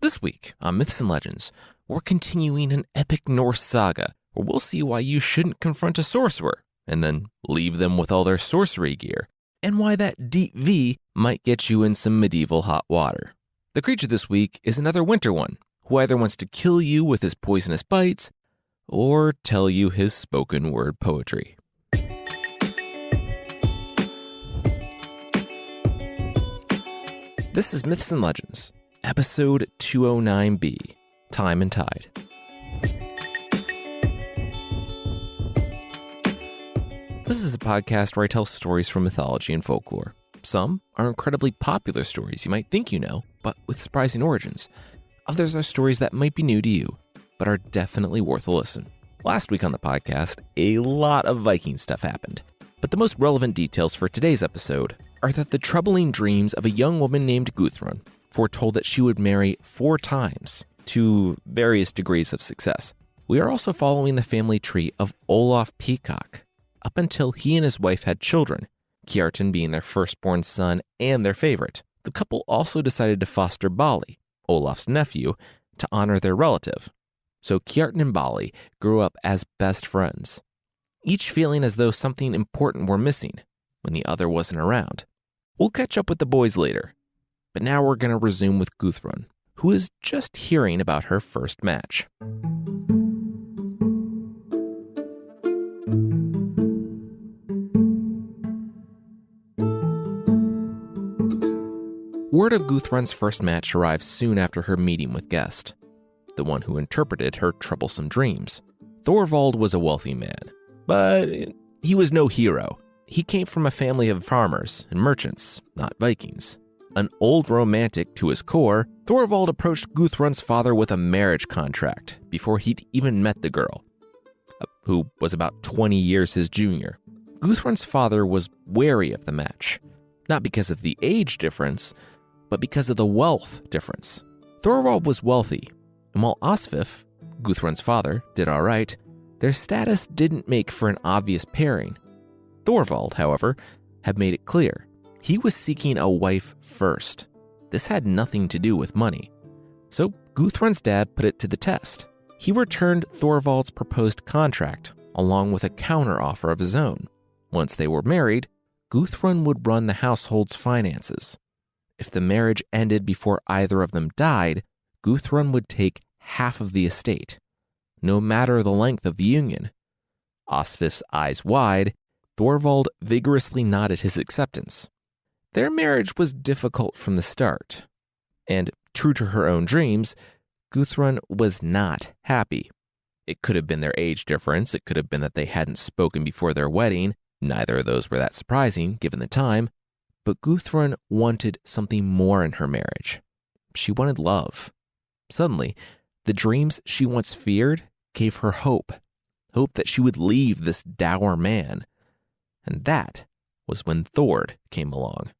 This week on Myths and Legends, we're continuing an epic Norse saga where we'll see why you shouldn't confront a sorcerer and then leave them with all their sorcery gear, and why that deep V might get you in some medieval hot water. The creature this week is another winter one who either wants to kill you with his poisonous bites or tell you his spoken word poetry. This is Myths and Legends, episode 209B, Time and Tide. This is a podcast where I tell stories from mythology and folklore. Some are incredibly popular stories you might think you know, but with surprising origins. Others are stories that might be new to you, but are definitely worth a listen. Last week on the podcast, a lot of Viking stuff happened. But the most relevant details for today's episode are that the troubling dreams of a young woman named Gudrun foretold that she would marry 4 times to various degrees of success. We are also following the family tree of Olaf Peacock up until he and his wife had children, Kjartan being their firstborn son and their favorite. The couple also decided to foster Bali, Olaf's nephew, to honor their relative. So Kjartan and Bali grew up as best friends, each feeling as though something important were missing when the other wasn't around. We'll catch up with the boys later, but now we're going to resume with Gudrun, who is just hearing about her first match. Word of Gudrun's first match arrives soon after her meeting with Gest, the one who interpreted her troublesome dreams. Thorvald was a wealthy man, but he was no hero. He came from a family of farmers and merchants, not Vikings. An old romantic to his core, Thorvald approached Gudrun's father with a marriage contract before he'd even met the girl, who was about 20 years his junior. Gudrun's father was wary of the match, not because of the age difference, but because of the wealth difference. Thorvald was wealthy, and while Osvif, Gudrun's father, did all right, their status didn't make for an obvious pairing. Thorvald, however, had made it clear he was seeking a wife first. This had nothing to do with money. So Gudrun's dad put it to the test. He returned Thorvald's proposed contract along with a counteroffer of his own. Once they were married, Gudrun would run the household's finances. If the marriage ended before either of them died, Gudrun would take half of the estate, no matter the length of the union. Osvif's eyes wide, Thorvald vigorously nodded his acceptance. Their marriage was difficult from the start, and true to her own dreams, Gudrun was not happy. It could have been their age difference, it could have been that they hadn't spoken before their wedding, neither of those were that surprising given the time, but Gudrun wanted something more in her marriage. She wanted love. Suddenly, the dreams she once feared gave her hope that she would leave this dour man. And that was when Thord came along.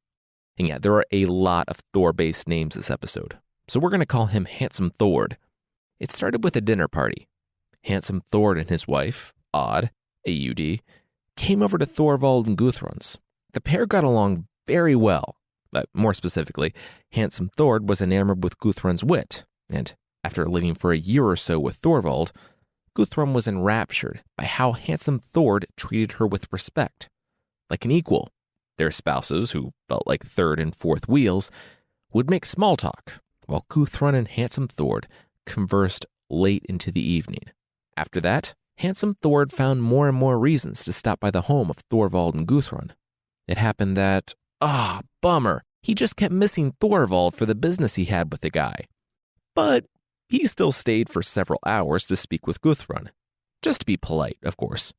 And yeah, there are a lot of Thor-based names this episode, so we're going to call him Handsome Thord. It started with a dinner party. Handsome Thord and his wife, Aud, A-U-D, came over to Thorvald and Gudrun's. The pair got along very well. More specifically, Handsome Thord was enamored with Gudrun's wit, and after living for a year or so with Thorvald, Gudrun was enraptured by how Handsome Thord treated her with respect, like an equal. Their spouses, who felt like third and fourth wheels, would make small talk, while Gudrun and Handsome Thord conversed late into the evening. After that, Handsome Thord found more and more reasons to stop by the home of Thorvald and Gudrun. It happened that, bummer, he just kept missing Thorvald for the business he had with the guy. But he still stayed for several hours to speak with Gudrun, just to be polite, of course.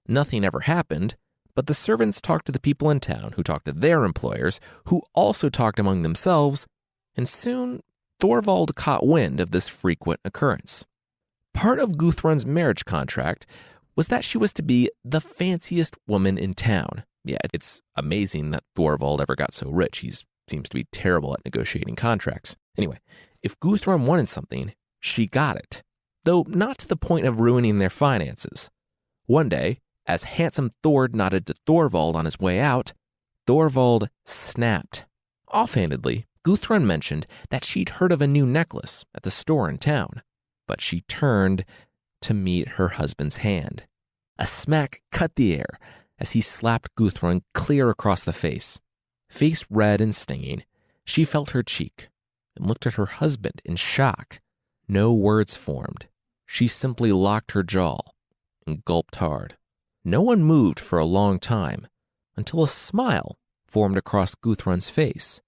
Nothing ever happened, but the servants talked to the people in town who talked to their employers, who also talked among themselves, and soon Thorvald caught wind of this frequent occurrence. Part of Gudrun's marriage contract was that she was to be the fanciest woman in town. Yeah, it's amazing that Thorvald ever got so rich. He seems to be terrible at negotiating contracts. Anyway, if Gudrun wanted something, she got it, though not to the point of ruining their finances. One day, as Handsome Thord nodded to Thorvald on his way out, Thorvald snapped. Offhandedly, Gudrun mentioned that she'd heard of a new necklace at the store in town, but she turned to meet her husband's hand. A smack cut the air as he slapped Gudrun clear across the face. Face red and stinging, she felt her cheek and looked at her husband in shock. No words formed. She simply locked her jaw and gulped hard. No one moved for a long time until a smile formed across Gudrun's face.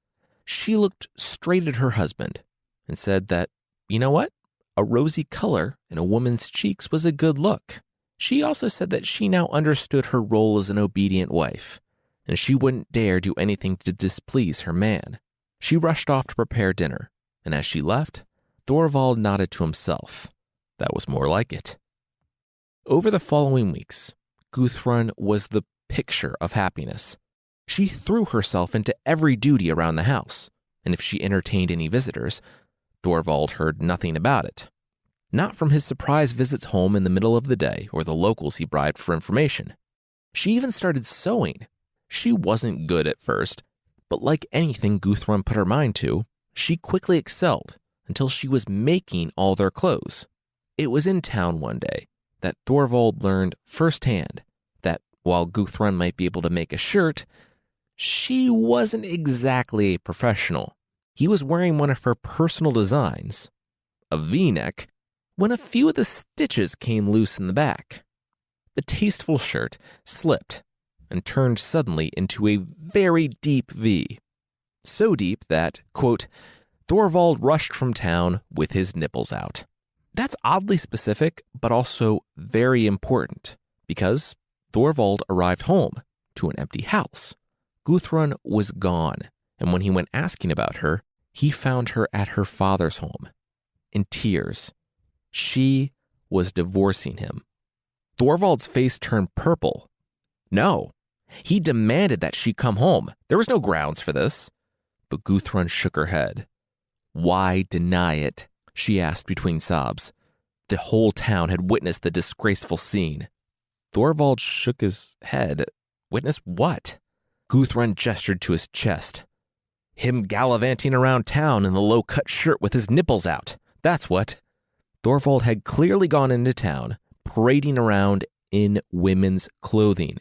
She looked straight at her husband and said that, you know what? A rosy color in a woman's cheeks was a good look. She also said that she now understood her role as an obedient wife, and she wouldn't dare do anything to displease her man. She rushed off to prepare dinner, and as she left, Thorvald nodded to himself. That was more like it. Over the following weeks, Gudrun was the picture of happiness. She threw herself into every duty around the house, and if she entertained any visitors, Thorvald heard nothing about it. Not from his surprise visits home in the middle of the day or the locals he bribed for information. She even started sewing. She wasn't good at first, but like anything Gudrun put her mind to, she quickly excelled until she was making all their clothes. It was in town one day that Thorvald learned firsthand that while Gudrun might be able to make a shirt, she wasn't exactly a professional. He was wearing one of her personal designs, a V-neck, when a few of the stitches came loose in the back. The tasteful shirt slipped and turned suddenly into a very deep V. So deep that, quote, Thorvald rushed from town with his nipples out. That's oddly specific, but also very important, because Thorvald arrived home to an empty house. Gudrun was gone, and when he went asking about her, he found her at her father's home, in tears. She was divorcing him. Thorvald's face turned purple. No, he demanded that she come home. There was no grounds for this. But Gudrun shook her head. Why deny it? She asked between sobs. The whole town had witnessed the disgraceful scene. Thorvald shook his head. Witness what? Gudrun gestured to his chest. Him gallivanting around town in the low-cut shirt with his nipples out. That's what. Thorvald had clearly gone into town, parading around in women's clothing.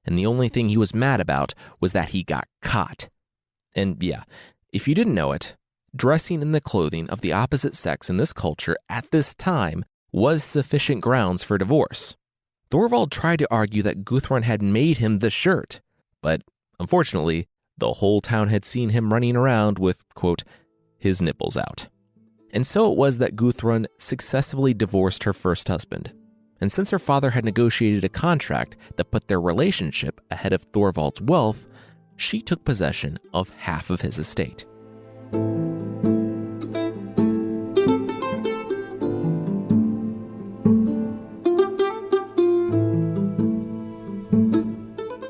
And the only thing he was mad about was that he got caught. And yeah, if you didn't know it, dressing in the clothing of the opposite sex in this culture at this time was sufficient grounds for divorce. Thorvald tried to argue that Gudrun had made him the shirt, but unfortunately, the whole town had seen him running around with, quote, his nipples out. And so it was that Gudrun successfully divorced her first husband. And since her father had negotiated a contract that put their relationship ahead of Thorvald's wealth, she took possession of half of his estate.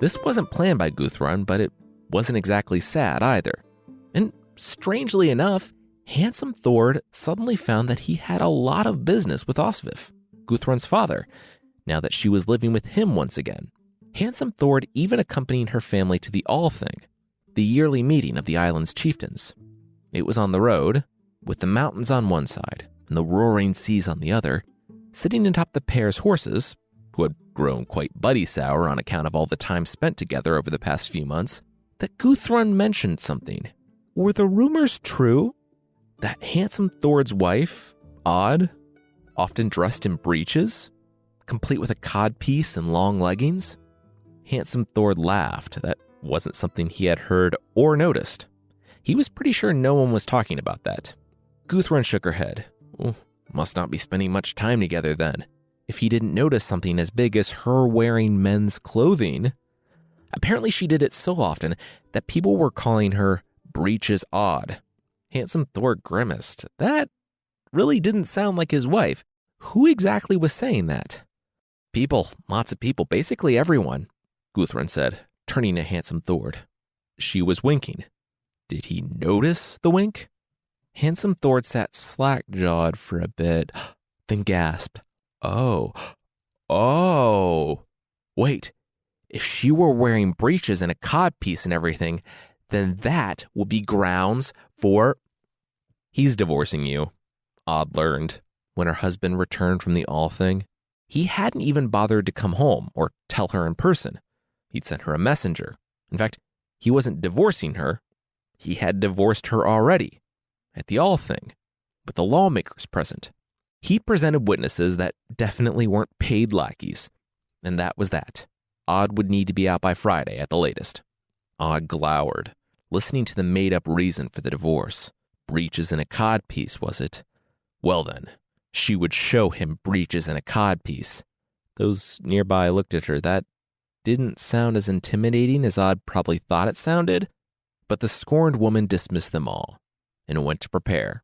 This wasn't planned by Gudrun, but it wasn't exactly sad either. And strangely enough, handsome Thord suddenly found that he had a lot of business with Osvif, Gudrun's father, now that she was living with him once again. Handsome Thord even accompanied her family to the Althing, the yearly meeting of the island's chieftains. It was on the road, with the mountains on one side and the roaring seas on the other. Sitting atop the pair's horses, who had grown quite buddy sour on account of all the time spent together over the past few months, that Gudrun mentioned something. Were the rumors true that handsome Thord's wife, Odd, often dressed in breeches, complete with a codpiece and long leggings? Handsome Thord laughed. That wasn't something he had heard or noticed. He was pretty sure no one was talking about that. Gudrun shook her head. Must not be spending much time together then, if he didn't notice something as big as her wearing men's clothing. Apparently she did it so often that people were calling her Breeches Odd. Handsome Thord grimaced. That really didn't sound like his wife. Who exactly was saying that? People, lots of people, basically everyone, Gudrun said, turning to handsome Thord. She was winking. Did he notice the wink? Handsome Thord sat slack-jawed for a bit, then gasped. Oh. Wait, if she were wearing breeches and a codpiece and everything, then that would be grounds for... He's divorcing you, Odd learned when her husband returned from the All thing. He hadn't even bothered to come home or tell her in person. He'd sent her a messenger. In fact, he wasn't divorcing her. He had divorced her already at the All thing, with the lawmakers present. He presented witnesses that definitely weren't paid lackeys, and that was that. Odd would need to be out by Friday at the latest. Odd glowered, listening to the made-up reason for the divorce. Breeches in a codpiece, was it? Well then, she would show him breeches in a codpiece. Those nearby looked at her. That didn't sound as intimidating as Odd probably thought it sounded, but the scorned woman dismissed them all and went to prepare.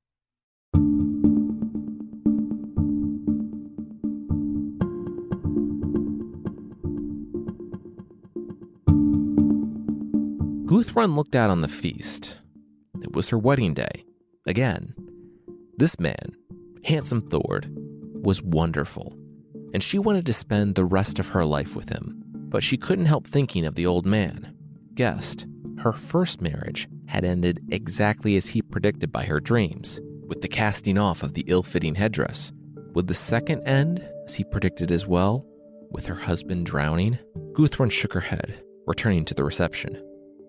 Gudrun looked out on the feast. It was her wedding day. Again. This man, handsome Thord, was wonderful, and she wanted to spend the rest of her life with him. But she couldn't help thinking of the old man. Guessed, her first marriage had ended exactly as he predicted by her dreams, with the casting off of the ill-fitting headdress. Would the second end as he predicted as well, with her husband drowning? Gudrun shook her head, returning to the reception.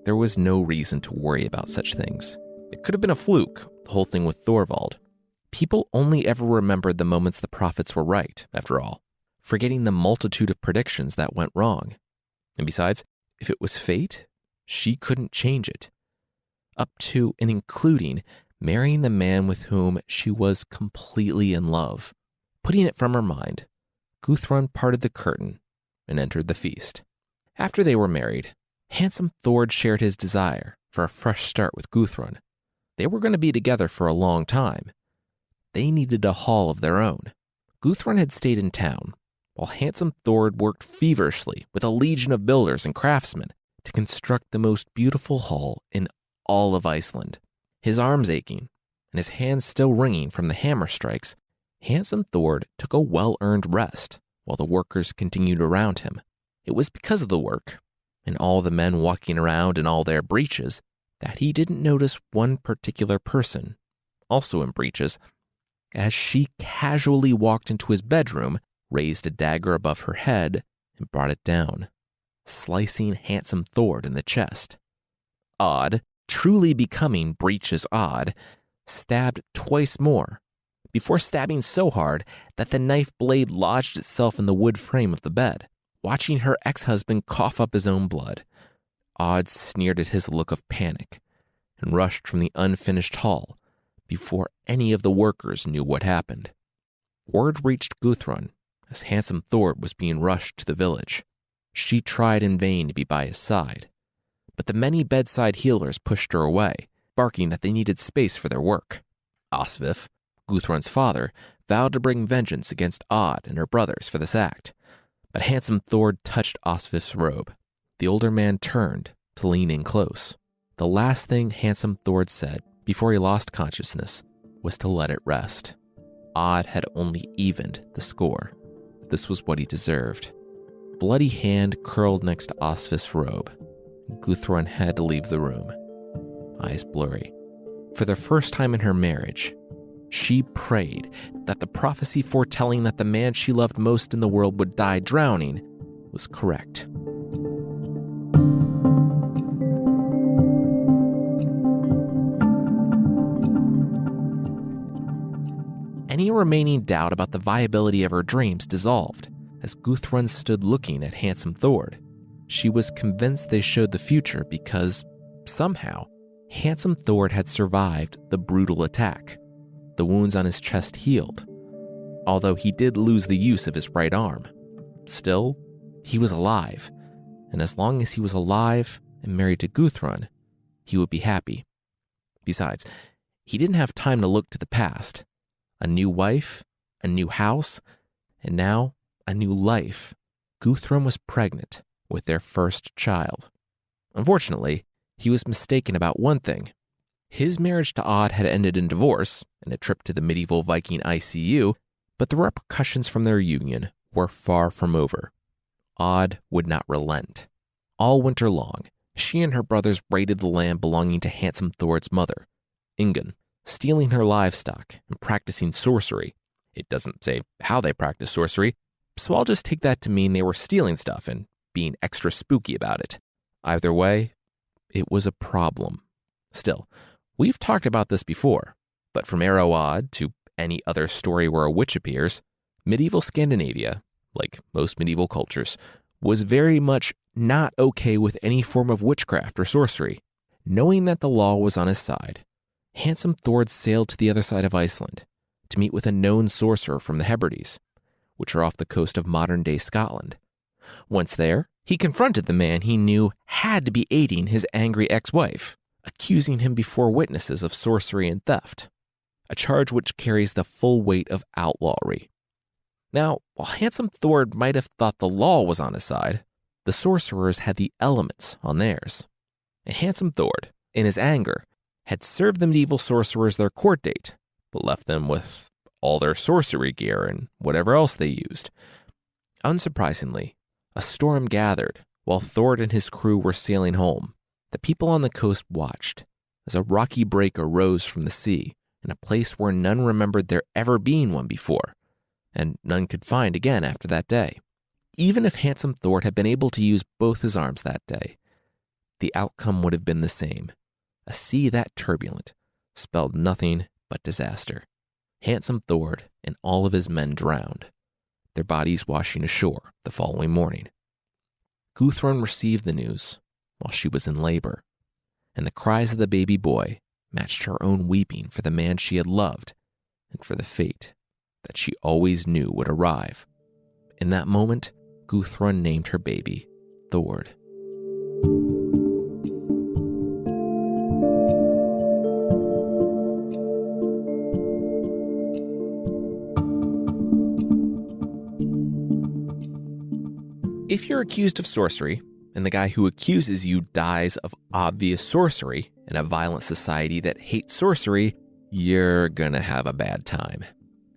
There was no reason to worry about such things. It could have been a fluke, the whole thing with Thorvald. People only ever remembered the moments the prophets were right, after all, forgetting the multitude of predictions that went wrong. And besides, if it was fate, she couldn't change it. Up to and including marrying the man with whom she was completely in love. Putting it from her mind, Gudrun parted the curtain and entered the feast. After they were married, handsome Thord shared his desire for a fresh start with Gudrun. They were going to be together for a long time. They needed a hall of their own. Gudrun had stayed in town, while handsome Thord worked feverishly with a legion of builders and craftsmen to construct the most beautiful hall in all of Iceland. His arms aching and his hands still ringing from the hammer strikes, handsome Thord took a well-earned rest while the workers continued around him. It was because of the work and all the men walking around in all their breeches that he didn't notice one particular person, also in breeches, as she casually walked into his bedroom, raised a dagger above her head, and brought it down, slicing handsome Thord in the chest. Odd, truly becoming breeches Odd, stabbed twice more, before stabbing so hard that the knife blade lodged itself in the wood frame of the bed. Watching her ex-husband cough up his own blood, Odd sneered at his look of panic and rushed from the unfinished hall before any of the workers knew what happened. Word reached Gudrun as handsome Thord was being rushed to the village. She tried in vain to be by his side, but the many bedside healers pushed her away, barking that they needed space for their work. Osvif, Gudrun's father, vowed to bring vengeance against Odd and her brothers for this act, but handsome Thord touched Osvif's robe. The older man turned to lean in close. The last thing handsome Thord said before he lost consciousness was to let it rest. Odd had only evened the score. This was what he deserved. Bloody hand curled next to Osvif's robe. Gudrun had to leave the room, eyes blurry. For the first time in her marriage, she prayed that the prophecy foretelling that the man she loved most in the world would die drowning was correct. Any remaining doubt about the viability of her dreams dissolved as Gudrun stood looking at handsome Thord. She was convinced they showed the future because, somehow, handsome Thord had survived the brutal attack. The wounds on his chest healed, although he did lose the use of his right arm. Still, he was alive, and as long as he was alive and married to Gudrun, he would be happy. Besides, he didn't have time to look to the past. A new wife, a new house, and now a new life. Gudrun was pregnant with their first child. Unfortunately, he was mistaken about one thing. His marriage to Odd had ended in divorce and a trip to the medieval Viking ICU, but the repercussions from their union were far from over. Odd would not relent. All winter long, She and her brothers raided the land belonging to handsome Thord's mother, Ingunn, stealing her livestock and practicing sorcery. It doesn't say how they practiced sorcery, so I'll just take that to mean they were stealing stuff and being extra spooky about it. Either way, it was a problem. Still, we've talked about this before, but from Eroad to any other story where a witch appears, medieval Scandinavia, like most medieval cultures, was very much not okay with any form of witchcraft or sorcery. Knowing that the law was on his side, handsome Thord sailed to the other side of Iceland to meet with a known sorcerer from the Hebrides, which are off the coast of modern-day Scotland. Once there, he confronted the man he knew had to be aiding his angry ex-wife, accusing him before witnesses of sorcery and theft, a charge which carries the full weight of outlawry. Now, while handsome Thord might have thought the law was on his side, the sorcerers had the elements on theirs. And handsome Thord, in his anger, had served the medieval sorcerers their court date, but left them with all their sorcery gear and whatever else they used. Unsurprisingly, a storm gathered while Thord and his crew were sailing home. The people on the coast watched as a rocky break arose from the sea in a place where none remembered there ever being one before, and none could find again after that day. Even if handsome Thord had been able to use both his arms that day, the outcome would have been the same. A sea that turbulent spelled nothing but disaster. Handsome Thord and all of his men drowned, their bodies washing ashore the following morning. Gudrun received the news while she was in labor, and the cries of the baby boy matched her own weeping for the man she had loved and for the fate that she always knew would arrive. In that moment, Gudrun named her baby Thord. If you're accused of sorcery, and the guy who accuses you dies of obvious sorcery in a violent society that hates sorcery, you're gonna have a bad time.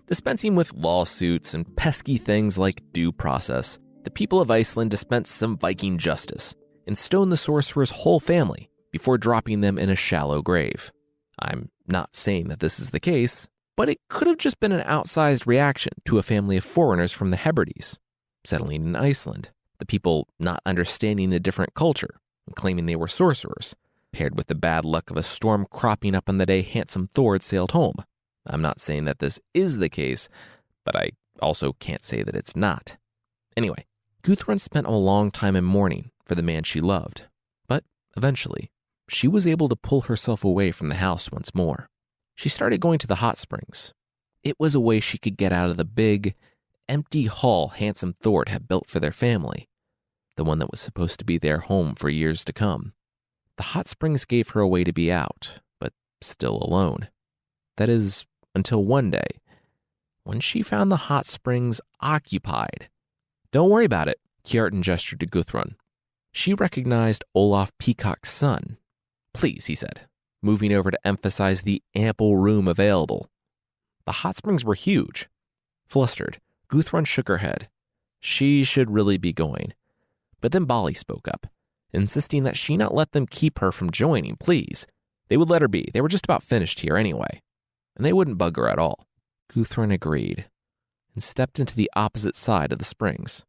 Dispensing with lawsuits and pesky things like due process, the people of Iceland dispensed some Viking justice and stoned the sorcerer's whole family before dropping them in a shallow grave. I'm not saying that this is the case, but it could have just been an outsized reaction to a family of foreigners from the Hebrides settling in Iceland. The people not understanding a different culture and claiming they were sorcerers, paired with the bad luck of a storm cropping up on the day handsome Thord sailed home. I'm not saying that this is the case, but I also can't say that it's not. Anyway, Gudrun spent a long time in mourning for the man she loved, but eventually, she was able to pull herself away from the house once more. She started going to the hot springs. It was a way she could get out of the big, empty hall handsome Thord had built for their family, the one that was supposed to be their home for years to come. The hot springs gave her a way to be out, but still alone. That is, until one day, when she found the hot springs occupied. Don't worry about it, Kjartan gestured to Gudrun. She recognized Olaf Peacock's son. Please, he said, moving over to emphasize the ample room available. The hot springs were huge. Flustered, Gudrun shook her head. She should really be going. But then Bali spoke up, insisting that she not let them keep her from joining, please. They would let her be. They were just about finished here anyway. And they wouldn't bug her at all. Gudrun agreed and stepped into the opposite side of the springs.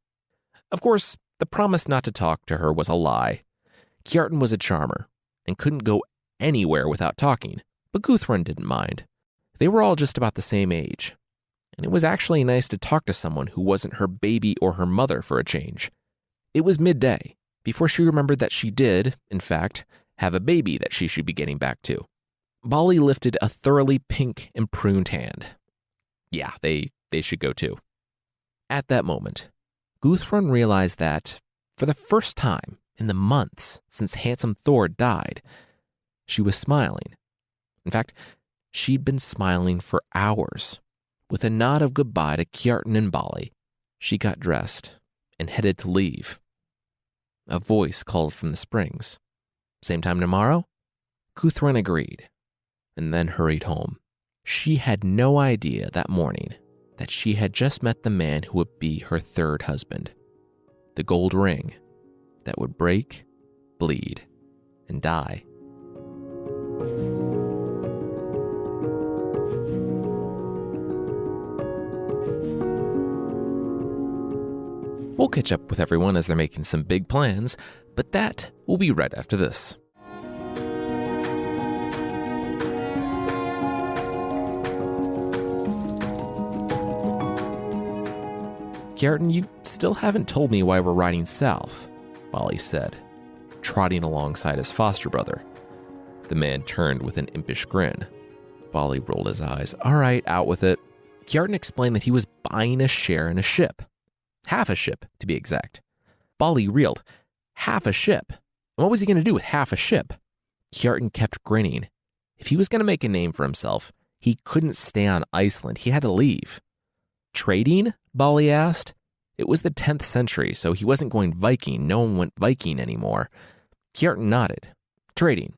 Of course, the promise not to talk to her was a lie. Kjartan was a charmer and couldn't go anywhere without talking, but Gudrun didn't mind. They were all just about the same age, and it was actually nice to talk to someone who wasn't her baby or her mother for a change. It was midday, before she remembered that she did, in fact, have a baby that she should be getting back to. Bali lifted a thoroughly pink and pruned hand. Yeah, they should go too. At that moment, Gudrun realized that, for the first time in the months since handsome Thord died, she was smiling. In fact, she'd been smiling for hours. With a nod of goodbye to Kjartan and Bali, she got dressed and headed to leave. A voice called from the springs. Same time tomorrow? Gudrun agreed, and then hurried home. She had no idea that morning that she had just met the man who would be her third husband. The gold ring that would break, bleed, and die. We'll catch up with everyone as they're making some big plans, but that will be right after this. Kjartan, you still haven't told me why we're riding south, Bali said, trotting alongside his foster brother. The man turned with an impish grin. Bali rolled his eyes. All right, out with it. Kjartan explained that he was buying a share in a ship. Half a ship, to be exact. Bali reeled. Half a ship? And what was he going to do with half a ship? Kjartan kept grinning. If he was going to make a name for himself, he couldn't stay on Iceland. He had to leave. Trading? Bali asked. It was the 10th century, so he wasn't going Viking. No one went Viking anymore. Kjartan nodded. Trading.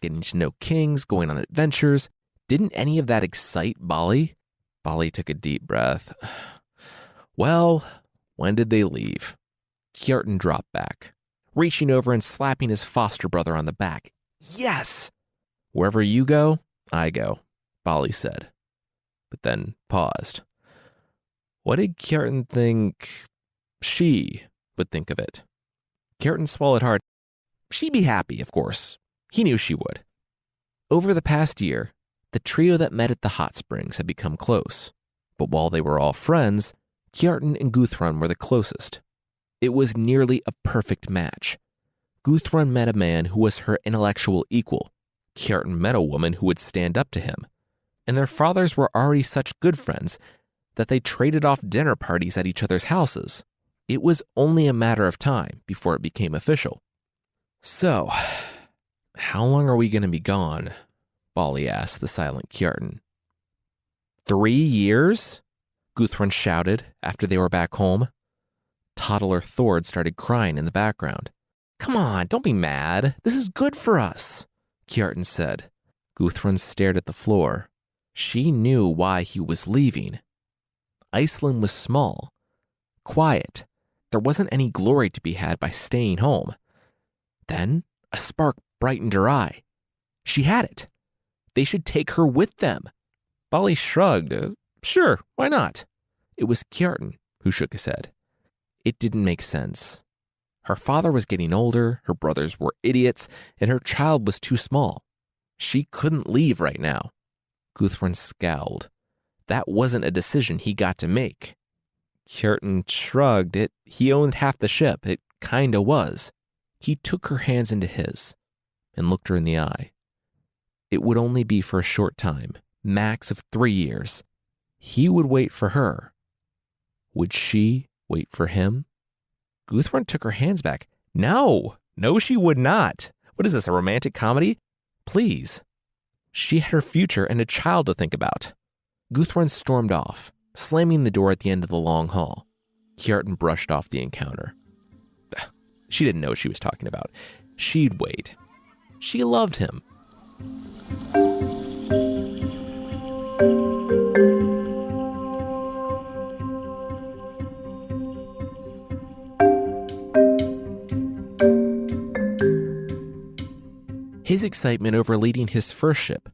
Getting to know kings, going on adventures. Didn't any of that excite Bali? Bali took a deep breath. Well, when did they leave? Kjartan dropped back, reaching over and slapping his foster brother on the back. Yes! Wherever you go, I go, Bali said, but then paused. What did Kjartan think she would think of it? Kjartan swallowed hard. She'd be happy, of course. He knew she would. Over the past year, the trio that met at the hot springs had become close. But while they were all friends, Kjartan and Gudrun were the closest. It was nearly a perfect match. Gudrun met a man who was her intellectual equal. Kjartan met a woman who would stand up to him. And their fathers were already such good friends that they traded off dinner parties at each other's houses. It was only a matter of time before it became official. So, how long are we going to be gone? Bali asked the silent Kjartan. 3 years? Gudrun shouted after they were back home. Toddler Thord started crying in the background. Come on, don't be mad. This is good for us, Kjartan said. Gudrun stared at the floor. She knew why he was leaving. Iceland was small, quiet. There wasn't any glory to be had by staying home. Then a spark brightened her eye. She had it. They should take her with them. Bali shrugged. Sure, why not? It was Kjartan who shook his head. It didn't make sense. Her father was getting older, her brothers were idiots, and her child was too small. She couldn't leave right now. Gudrun scowled. That wasn't a decision he got to make. Kjartan shrugged. He owned half the ship. It kinda was. He took her hands into his and looked her in the eye. It would only be for a short time, max of 3 years. He would wait for her. Would she wait for him? Gudrun took her hands back. No, she would not. What is this, a romantic comedy? Please. She had her future and a child to think about. Gudrun stormed off, slamming the door at the end of the long hall. Kjartan brushed off the encounter. She didn't know what she was talking about. She'd wait. She loved him. His excitement over leading his first ship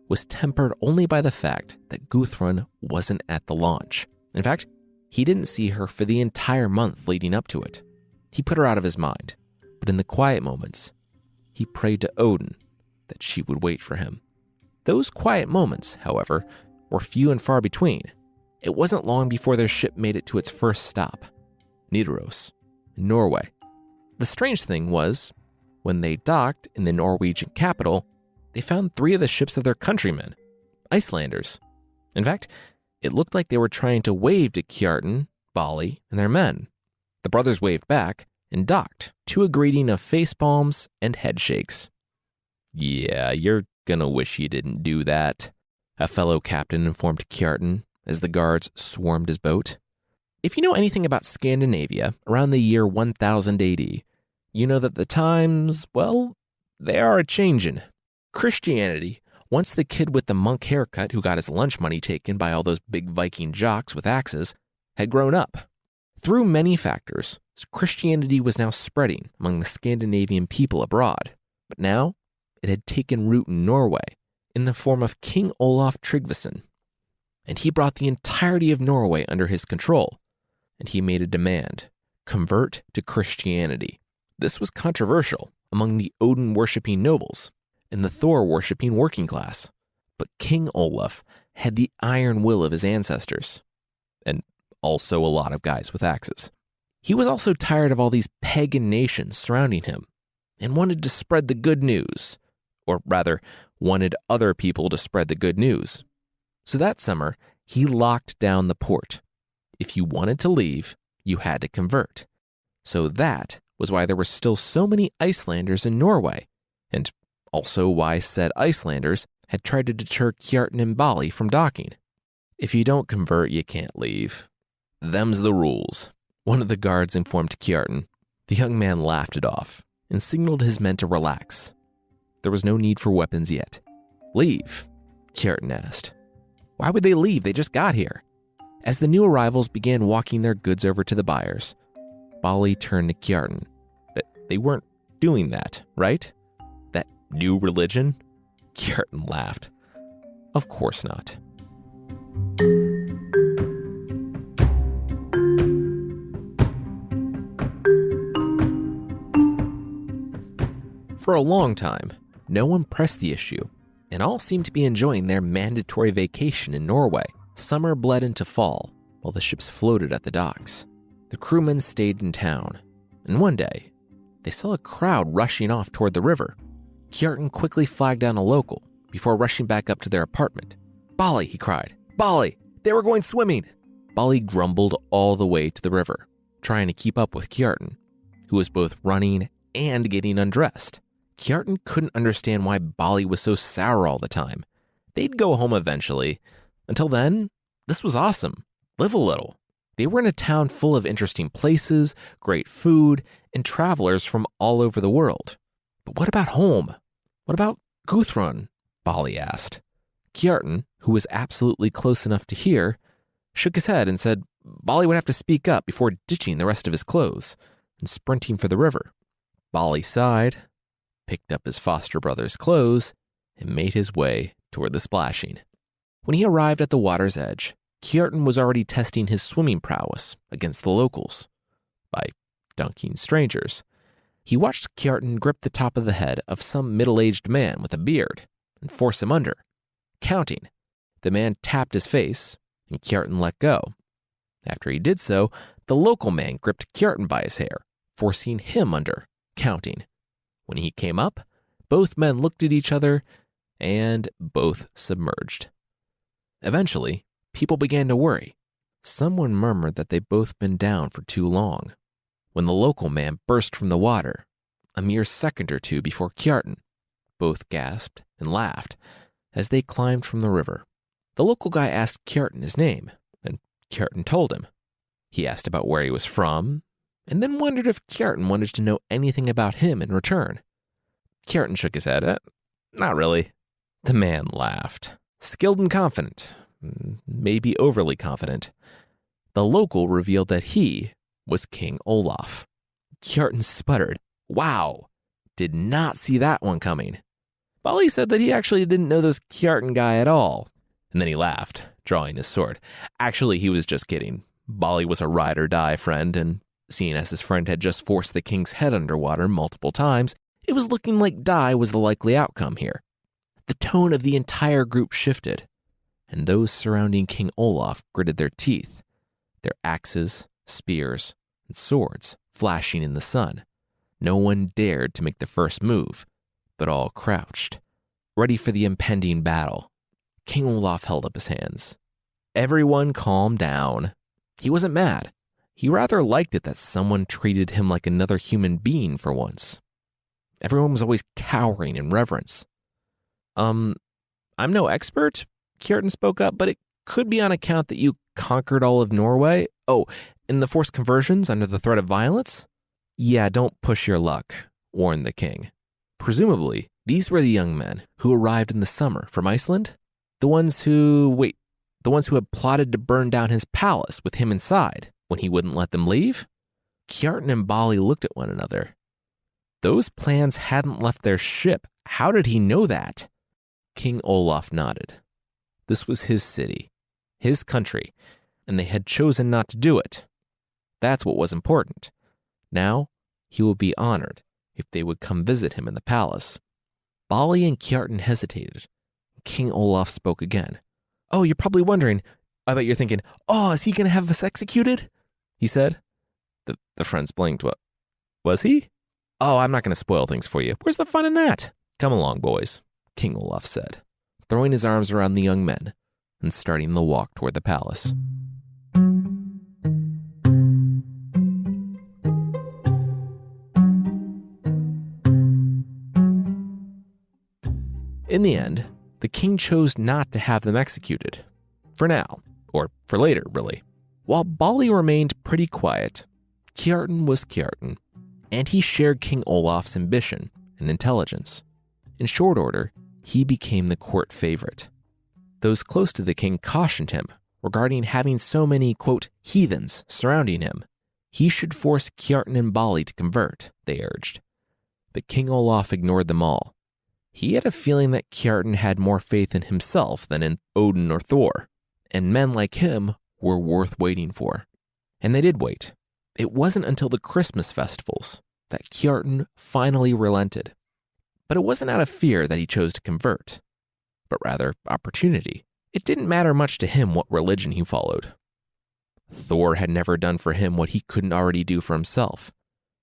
was tempered only by the fact that Gudrun wasn't at the launch. In fact, he didn't see her for the entire month leading up to it. He put her out of his mind, but in the quiet moments, he prayed to Odin that she would wait for him. Those quiet moments, however, were few and far between. It wasn't long before their ship made it to its first stop, Nidaros, in Norway. The strange thing was, when they docked in the Norwegian capital, they found 3 of the ships of their countrymen, Icelanders. In fact, it looked like they were trying to wave to Kjartan, Bali, and their men. The brothers waved back and docked to a greeting of face palms and head shakes. Yeah, you're gonna wish you didn't do that, a fellow captain informed Kjartan as the guards swarmed his boat. If you know anything about Scandinavia around the year 1000 AD, you know that the times, well, they are a-changin'. Christianity, once the kid with the monk haircut who got his lunch money taken by all those big Viking jocks with axes, had grown up. Through many factors, Christianity was now spreading among the Scandinavian people abroad. But now it had taken root in Norway in the form of King Olaf Tryggvason. And he brought the entirety of Norway under his control. And he made a demand: convert to Christianity. This was controversial among the Odin-worshipping nobles and the Thor-worshipping working class. But King Olaf had the iron will of his ancestors, and also a lot of guys with axes. He was also tired of all these pagan nations surrounding him and wanted to spread the good news, or rather, wanted other people to spread the good news. So that summer, he locked down the port. If you wanted to leave, you had to convert. So that was why there were still so many Icelanders in Norway, and also why said Icelanders had tried to deter Kjartan and Bali from docking. If you don't convert, you can't leave. Them's the rules, one of the guards informed Kjartan. The young man laughed it off and signaled his men to relax. There was no need for weapons yet. Leave? Kjartan asked. Why would they leave? They just got here. As the new arrivals began walking their goods over to the buyers, Bali turned to Kjartan. They weren't doing that, right? That new religion? Kjartan laughed. Of course not. For a long time, no one pressed the issue, and all seemed to be enjoying their mandatory vacation in Norway. Summer bled into fall, while the ships floated at the docks. The crewmen stayed in town, and one day, they saw a crowd rushing off toward the river. Kjartan quickly flagged down a local before rushing back up to their apartment. Bali, he cried. Bali, they were going swimming. Bali grumbled all the way to the river, trying to keep up with Kjartan, who was both running and getting undressed. Kjartan couldn't understand why Bali was so sour all the time. They'd go home eventually. Until then, this was awesome. Live a little. They were in a town full of interesting places, great food, and travelers from all over the world. But what about home? What about Gudrun? Bali asked. Kjartan, who was absolutely close enough to hear, shook his head and said Bali would have to speak up before ditching the rest of his clothes and sprinting for the river. Bali sighed, picked up his foster brother's clothes, and made his way toward the splashing. When he arrived at the water's edge, Kjartan was already testing his swimming prowess against the locals by dunking strangers. He watched Kjartan grip the top of the head of some middle-aged man with a beard and force him under, counting. The man tapped his face, and Kjartan let go. After he did so, the local man gripped Kjartan by his hair, forcing him under, counting. When he came up, both men looked at each other, and both submerged. Eventually, people began to worry. Someone murmured that they'd both been down for too long. When the local man burst from the water, a mere second or two before Kjartan, both gasped and laughed as they climbed from the river. The local guy asked Kjartan his name, and Kjartan told him. He asked about where he was from, and then wondered if Kjartan wanted to know anything about him in return. Kjartan shook his head. Not really. The man laughed. Skilled and confident, maybe overly confident. The local revealed that he was King Olaf. Kjartan sputtered. Wow, did not see that one coming. Bali said that he actually didn't know this Kjartan guy at all. And then he laughed, drawing his sword. Actually, he was just kidding. Bali was a ride-or-die friend, and seeing as his friend had just forced the king's head underwater multiple times, it was looking like die was the likely outcome here. The tone of the entire group shifted, and those surrounding King Olaf gritted their teeth, their axes, spears, and swords flashing in the sun. No one dared to make the first move, but all crouched, ready for the impending battle. King Olaf held up his hands. Everyone calmed down. He wasn't mad. He rather liked it that someone treated him like another human being for once. Everyone was always cowering in reverence. I'm no expert, Kjartan spoke up, but it could be on account that you conquered all of Norway. Oh, and the forced conversions under the threat of violence? Yeah, don't push your luck, warned the king. Presumably, these were the young men who arrived in the summer from Iceland? The ones who had plotted to burn down his palace with him inside when he wouldn't let them leave? Kjartan and Bali looked at one another. Those plans hadn't left their ship. How did he know that? King Olaf nodded. This was his city, his country, and they had chosen not to do it. That's what was important. Now, he would be honored if they would come visit him in the palace. Bali and Kjartan hesitated. King Olaf spoke again. Oh, you're probably wondering, I bet you're thinking, oh, is he going to have us executed? He said. The friends blinked. What? Was he? Oh, I'm not going to spoil things for you. Where's the fun in that? Come along, boys, King Olaf said, throwing his arms around the young men and starting the walk toward the palace. In the end, the king chose not to have them executed. For now, or for later, really. While Bali remained pretty quiet, Kjartan was Kjartan, and he shared King Olaf's ambition and intelligence. In short order, he became the court favorite. Those close to the king cautioned him regarding having so many, quote, heathens surrounding him. He should force Kjartan and Bali to convert, they urged. But King Olaf ignored them all. He had a feeling that Kjartan had more faith in himself than in Odin or Thor, and men like him were worth waiting for. And they did wait. It wasn't until the Christmas festivals that Kjartan finally relented. But it wasn't out of fear that he chose to convert, but rather opportunity. It didn't matter much to him what religion he followed. Thor had never done for him what he couldn't already do for himself,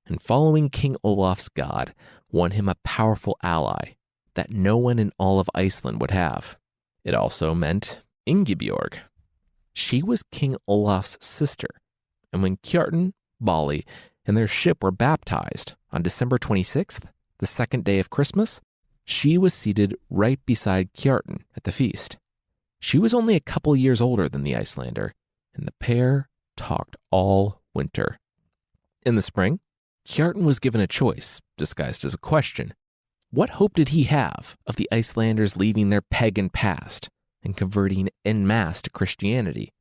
and following King Olaf's god won him a powerful ally that no one in all of Iceland would have. It also meant Ingebjorg. She was King Olaf's sister, and when Kjartan, Bali, and their ship were baptized on December 26th, the second day of Christmas, she was seated right beside Kjartan at the feast. She was only a couple years older than the Icelander, and the pair talked all winter. In the spring, Kjartan was given a choice, disguised as a question. What hope did he have of the Icelanders leaving their pagan past and converting en masse to Christianity?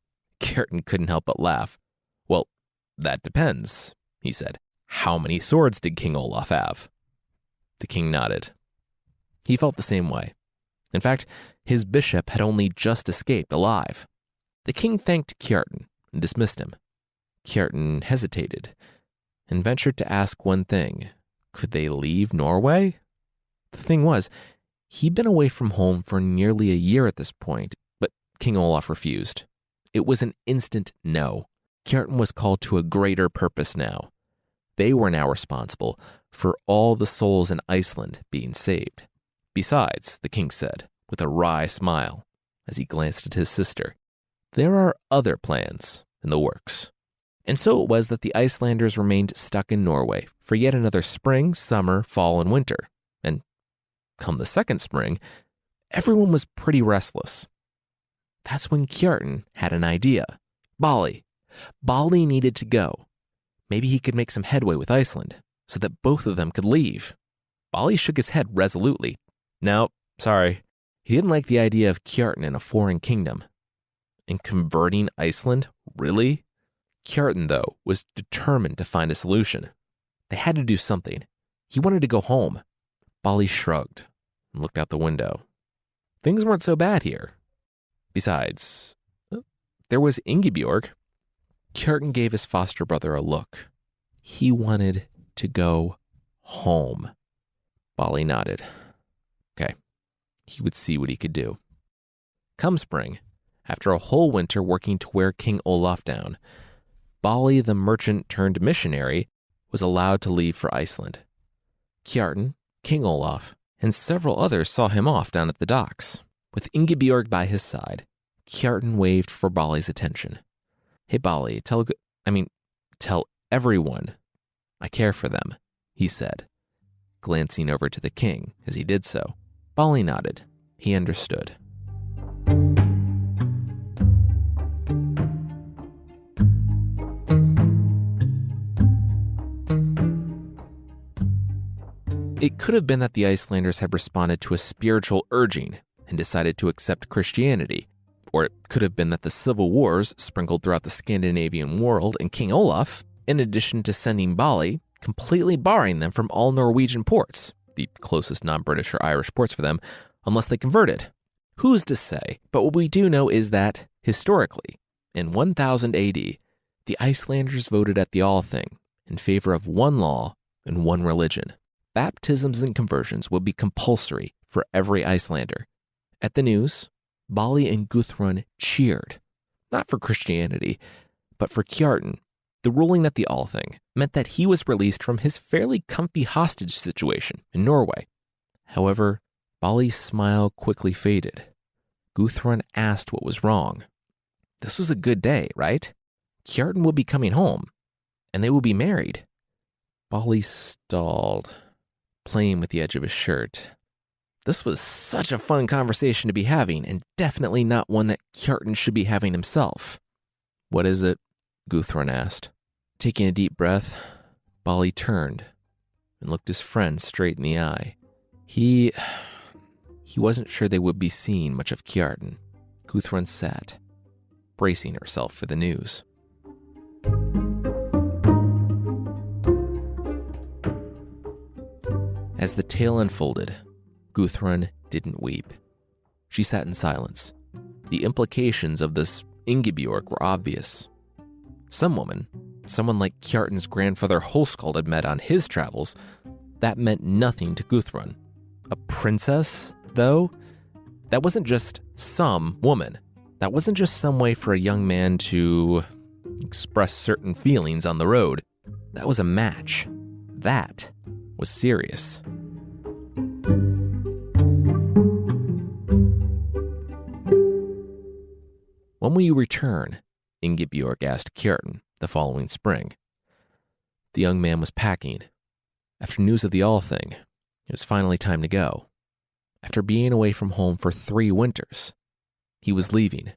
Kjartan couldn't help but laugh. Well, that depends, he said. How many swords did King Olaf have? The king nodded. He felt the same way. In fact, his bishop had only just escaped alive. The king thanked Kjartan and dismissed him. Kjartan hesitated and ventured to ask one thing. Could they leave Norway? The thing was, he'd been away from home for nearly a year at this point, but King Olaf refused. It was an instant no. Kjartan was called to a greater purpose now. They were now responsible for all the souls in Iceland being saved. Besides, the king said, with a wry smile, as he glanced at his sister, there are other plans in the works. And so it was that the Icelanders remained stuck in Norway for yet another spring, summer, fall, and winter. And come the second spring, everyone was pretty restless. That's when Kjartan had an idea. Bali needed to go. Maybe he could make some headway with Iceland so that both of them could leave. Bali shook his head resolutely. No, sorry. He didn't like the idea of Kjartan in a foreign kingdom. And converting Iceland? Really? Kjartan, though, was determined to find a solution. They had to do something. He wanted to go home. Bali shrugged and looked out the window. Things weren't so bad here. Besides, there was Ingebjorg. Kjartan gave his foster brother a look. He wanted to go home. Bali nodded. Okay, he would see what he could do. Come spring, after a whole winter working to wear King Olaf down, Bali, the merchant-turned-missionary, was allowed to leave for Iceland. Kjartan, King Olaf, and several others saw him off down at the docks. With Ingebjorg by his side, Kjartan waved for Bali's attention. Hey, Bali, tell everyone I care for them, he said, glancing over to the king as he did so. Bali nodded. He understood. It could have been that the Icelanders had responded to a spiritual urging and decided to accept Christianity. Or it could have been that the civil wars sprinkled throughout the Scandinavian world and King Olaf, in addition to sending Bali, completely barring them from all Norwegian ports, the closest non-British or Irish ports for them, unless they converted. Who's to say? But what we do know is that, historically, in 1000 AD, the Icelanders voted at the Althing in favor of one law and one religion. Baptisms and conversions would be compulsory for every Icelander. At the news, Bali and Gudrun cheered, not for Christianity, but for Kjartan. The ruling at the Althing meant that he was released from his fairly comfy hostage situation in Norway. However, Bali's smile quickly faded. Gudrun asked what was wrong. This was a good day, right? Kjartan would be coming home, and they would be married. Bali stalled, playing with the edge of his shirt. This was such a fun conversation to be having, and definitely not one that Kjartan should be having himself. "What is it?" Gudrun asked. Taking a deep breath, Bali turned and looked his friend straight in the eye. He wasn't sure they would be seeing much of Kjartan. Gudrun sat, bracing herself for the news. As the tale unfolded, Gudrun didn't weep. She sat in silence. The implications of this Ingebjorg were obvious. Some woman, someone like Kjartan's grandfather Holskald had met on his travels, that meant nothing to Gudrun. A princess, though? That wasn't just some woman. That wasn't just some way for a young man to express certain feelings on the road. That was a match. That was serious. When will you return? Ingebjorg asked Kjartan the following spring. The young man was packing. After news of the Althing, it was finally time to go. After being away from home for 3 winters, he was leaving.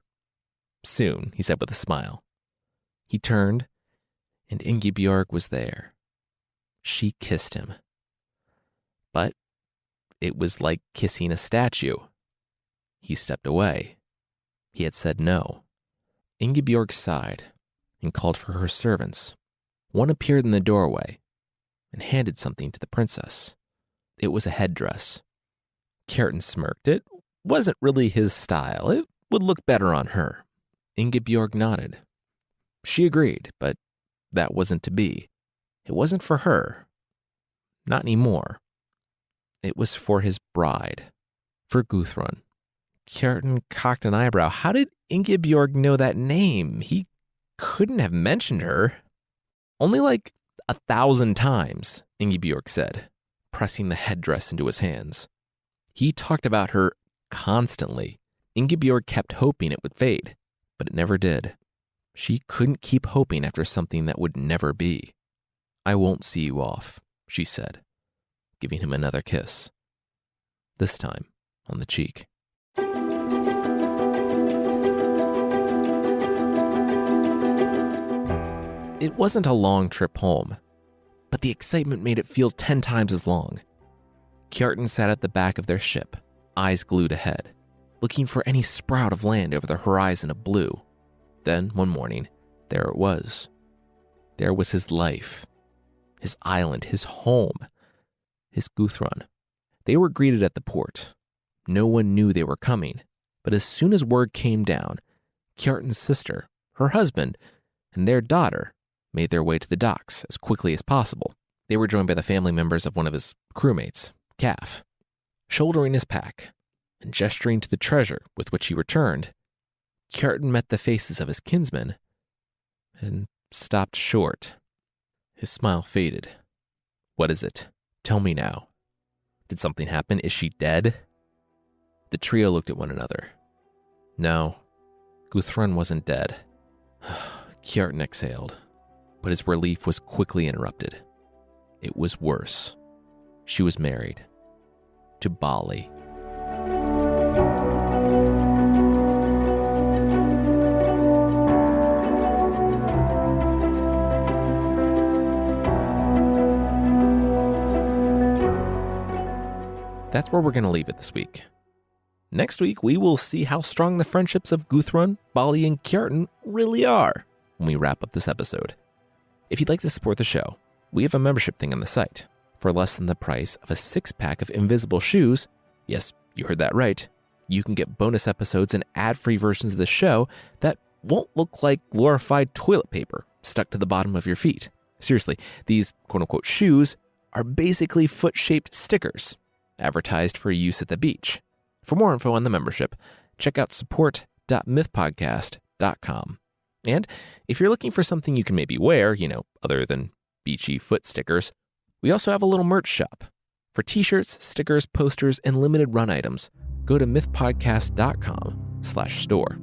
Soon, he said with a smile. He turned, and Ingebjorg was there. She kissed him. But it was like kissing a statue. He stepped away. He had said no. Ingebjorg sighed and called for her servants. One appeared in the doorway and handed something to the princess. It was a headdress. Kjartan smirked. It wasn't really his style. It would look better on her. Ingebjorg nodded. She agreed, but that wasn't to be. It wasn't for her. Not anymore. It was for his bride, for Gudrun. Kjartan cocked an eyebrow. How did Ingebjorg know that name? He couldn't have mentioned her. Only like 1,000 times, Ingebjorg said, pressing the headdress into his hands. He talked about her constantly. Ingebjorg kept hoping it would fade, but it never did. She couldn't keep hoping after something that would never be. I won't see you off, she said, giving him another kiss. This time on the cheek. It wasn't a long trip home, but the excitement made it feel 10 times as long. Kjartan sat at the back of their ship, eyes glued ahead, looking for any sprout of land over the horizon of blue. Then, one morning, there it was. There was his life, his island, his home, his Gudrun. They were greeted at the port. No one knew they were coming, but as soon as word came down, Kjartan's sister, her husband, and their daughter made their way to the docks as quickly as possible. They were joined by the family members of one of his crewmates, Calf. Shouldering his pack and gesturing to the treasure with which he returned, Kjartan met the faces of his kinsmen and stopped short. His smile faded. What is it? Tell me now. Did something happen? Is she dead? The trio looked at one another. No, Gudrun wasn't dead. Kjartan exhaled, but his relief was quickly interrupted. It was worse. She was married to Bali. That's where we're going to leave it this week. Next week, we will see how strong the friendships of Gudrun, Bali, and Kjartan really are when we wrap up this episode. If you'd like to support the show, We have a membership thing on the site. For less than the price of a 6-pack of invisible shoes, yes, you heard that right, you can get bonus episodes and ad-free versions of the show that won't look like glorified toilet paper stuck to the bottom of your feet. Seriously, these quote-unquote shoes are basically foot-shaped stickers advertised for use at the beach. For more info on the membership, check out support.mythpodcast.com. And if you're looking for something you can maybe wear, other than beachy foot stickers, we also have a little merch shop. For t-shirts, stickers, posters, and limited run items, go to mythpodcast.com/store.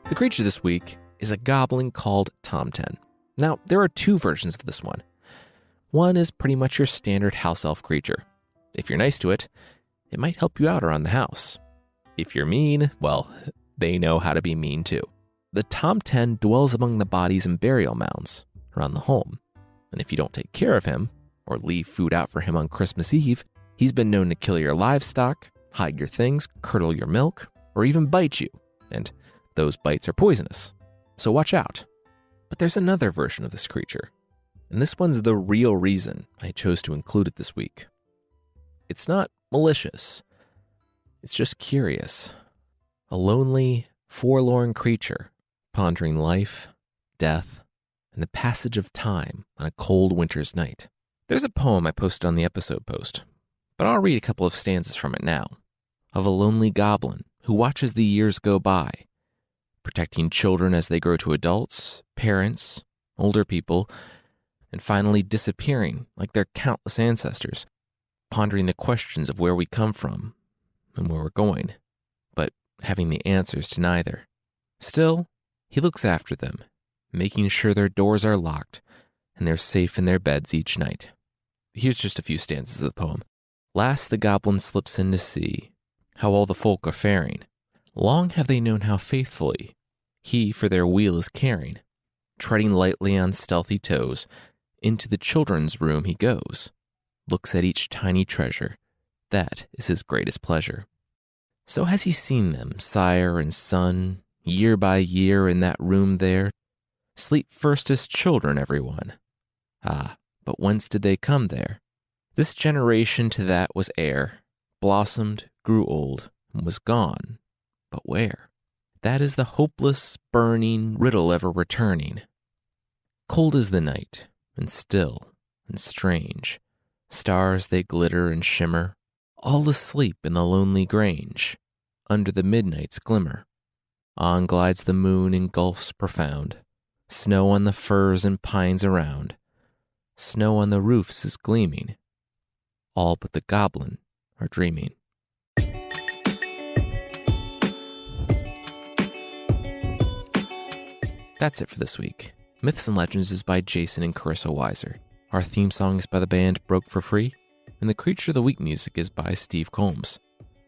The creature this week is a goblin called Tomten. Now, there are 2 versions of this one. One is pretty much your standard house elf creature. If you're nice to it, it might help you out around the house. If you're mean, well, they know how to be mean too. The Tomten dwells among the bodies and burial mounds around the home. And if you don't take care of him, or leave food out for him on Christmas Eve, he's been known to kill your livestock, hide your things, curdle your milk, or even bite you. And those bites are poisonous. So watch out. But there's another version of this creature. And this one's the real reason I chose to include it this week. It's not malicious. It's just curious. A lonely, forlorn creature pondering life, death, and the passage of time on a cold winter's night. There's a poem I posted on the episode post, but I'll read a couple of stanzas from it now. Of a lonely goblin who watches the years go by, protecting children as they grow to adults, parents, older people, and finally disappearing like their countless ancestors, pondering the questions of where we come from and where we're going, but having the answers to neither. Still, he looks after them, making sure their doors are locked and they're safe in their beds each night. Here's just a few stanzas of the poem. Last the goblin slips in to see how all the folk are faring. Long have they known how faithfully he for their weal is caring. Treading lightly on stealthy toes, into the children's room he goes, looks at each tiny treasure. That is his greatest pleasure. So has he seen them, sire and son, year by year in that room there, sleep first as children, everyone. Ah, but whence did they come there? This generation to that was heir, blossomed, grew old, and was gone. But where? That is the hopeless, burning riddle ever returning. Cold is the night, and still, and strange. Stars they glitter and shimmer, all asleep in the lonely grange, under the midnight's glimmer. On glides the moon in gulfs profound, snow on the firs and pines around, snow on the roofs is gleaming, all but the goblin are dreaming. That's it for this week. Myths and Legends is by Jason and Carissa Weiser. Our theme song is by the band Broke for Free, and the Creature of the Week music is by Steve Combs.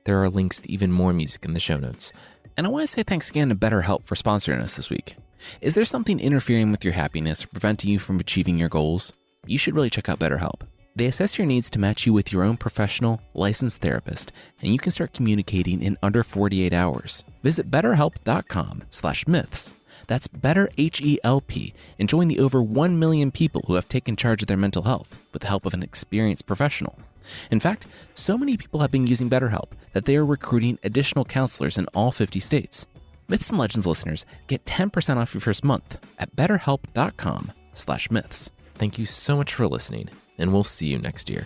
There are links to even more music in the show notes. And I want to say thanks again to BetterHelp for sponsoring us this week. Is there something interfering with your happiness or preventing you from achieving your goals? You should really check out BetterHelp. They assess your needs to match you with your own professional, licensed therapist, and you can start communicating in under 48 hours. Visit betterhelp.com/myths. That's BetterHelp, and join the over 1 million people who have taken charge of their mental health with the help of an experienced professional. In fact, so many people have been using BetterHelp that they are recruiting additional counselors in all 50 states. Myths and Legends listeners get 10% off your first month at betterhelp.com/myths. Thank you so much for listening, and we'll see you next year.